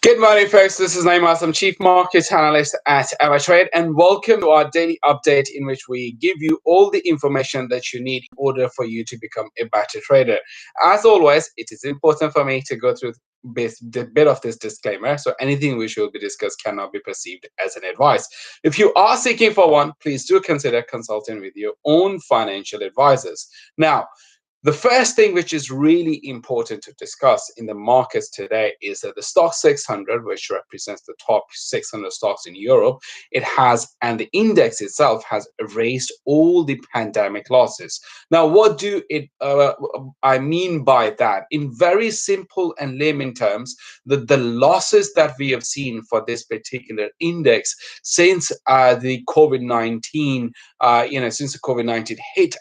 Good morning, folks. This is Naeem. I'm Chief Market Analyst at AvaTrade, and welcome to our daily update in which we give you all the information that you need in order for you to become a better trader. As always, it is important for me to go through the bit of this disclaimer. So anything which will be discussed cannot be perceived as an advice. If you are seeking for one, please do consider consulting with your own financial advisors. Now, the first thing which is really important to discuss in the markets today is that the Stoxx 600, which represents the top 600 stocks in Europe, and the index itself has erased all the pandemic losses. Now, what do I mean by that? In very simple and layman terms, the losses that we have seen for this particular index since the COVID-19 since the COVID-19 hit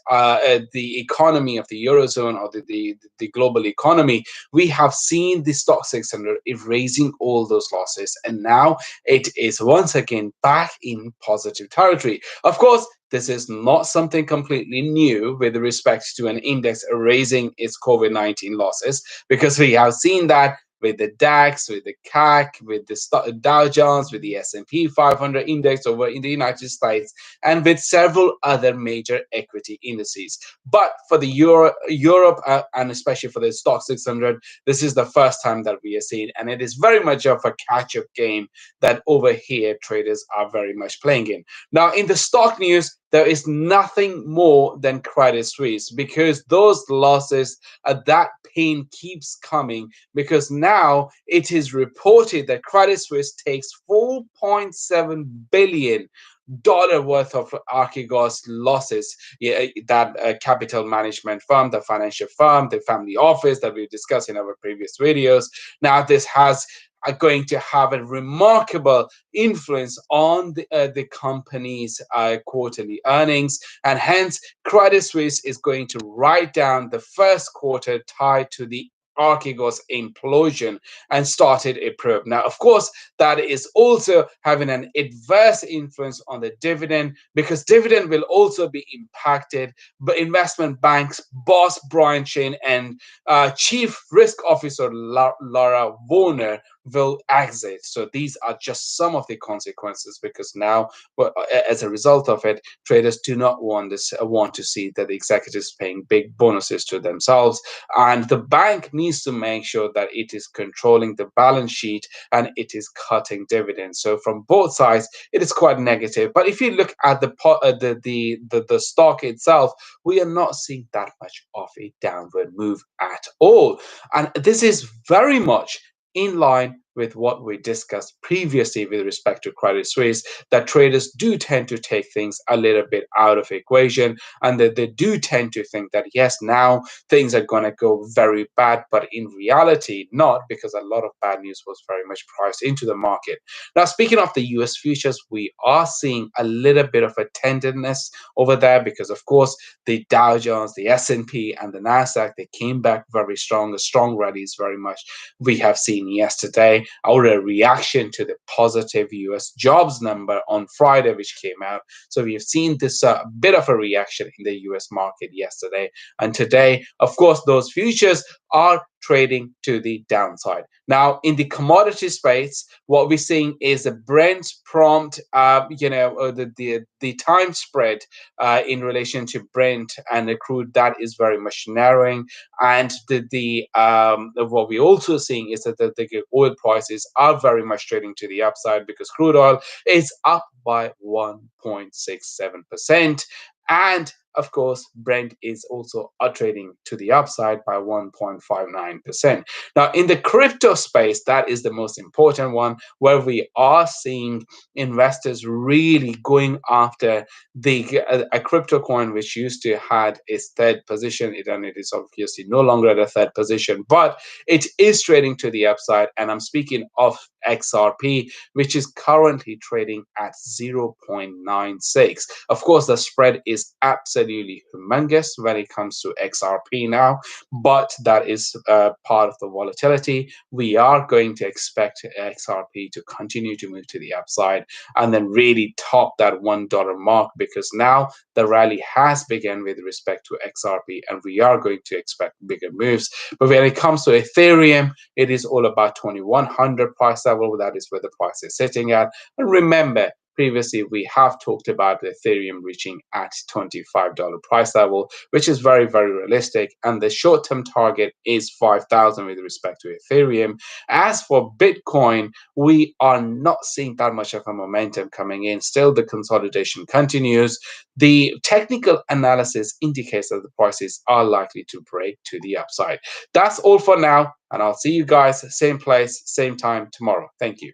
the economy of the eurozone or the global economy, we have seen the Stoxx 600 erasing all those losses, and now it is once again back in positive territory. Of course, this is not something completely new with respect to an index erasing its COVID-19 losses, because we have seen that with the DAX, with the CAC, with the Dow Jones, with the S&P 500 index over in the United States, and with several other major equity indices. But for the Europe, and especially for the Stoxx 600, this is the first time that we are seeing, and it is very much of a catch-up game that over here traders are very much playing in. Now, in the stock news, there is nothing more than Credit Suisse, because those losses, that pain keeps coming, because now it is reported that Credit Suisse takes $4.7 billion worth of Archegos losses. That capital management firm, the financial firm, the family office that we discussed in our previous videos. Now, this are going to have a remarkable influence on the company's quarterly earnings, and hence Credit Suisse is going to write down the first quarter tied to the Archegos implosion and started a probe. Now, of course, that is also having an adverse influence on the dividend, because dividend will also be impacted. But investment banks boss Brian Chain and chief risk officer Laura Warner will exit. So these are just some of the consequences, because now, as a result of it, traders do not want to see that the executives paying big bonuses to themselves, and the bank needs to make sure that it is controlling the balance sheet and it is cutting dividends. So from both sides, it is quite negative. But if you look at the stock itself, we are not seeing that much of a downward move at all, and this is very much in line with what we discussed previously with respect to Credit Suisse, that traders do tend to take things a little bit out of equation, and that they do tend to think that, yes, now things are going to go very bad, but in reality, not, because a lot of bad news was very much priced into the market. Now, speaking of the US futures, we are seeing a little bit of a tenderness over there, because, of course, the Dow Jones, the S&P, and the NASDAQ, they came back very strong, strong rallies very much. We have seen yesterday our reaction to the positive US jobs number on Friday, which came out. So we've seen this bit of a reaction in the US market yesterday. And today, of course, those futures are trading to the downside. Now, in the commodity space, what we're seeing is a Brent prompt, the time spread in relation to Brent and the crude, that is very much narrowing. And what we're also seeing is that the oil prices are very much trading to the upside, because crude oil is up by 1.67%. And of course, Brent is also trading to the upside by 1.59%. Now, in the crypto space, that is the most important one, where we are seeing investors really going after a crypto coin which used to had its third position, and it is obviously no longer at a third position, but it is trading to the upside. And I'm speaking of XRP, which is currently trading at 0.96. Of course, the spread is absolutely absolutely humongous when it comes to XRP now, but that is part of the volatility. We are going to expect XRP to continue to move to the upside and then really top that $1 mark, because now the rally has begun with respect to XRP and we are going to expect bigger moves. But when it comes to Ethereum, it is all about 2100 price level. That is where the price is sitting at. And remember, previously we have talked about Ethereum reaching at $25 price level, which is very, very realistic. And the short-term target is 5,000 with respect to Ethereum. As for Bitcoin, we are not seeing that much of a momentum coming in. Still, the consolidation continues. The technical analysis indicates that the prices are likely to break to the upside. That's all for now, and I'll see you guys same place, same time tomorrow. Thank you.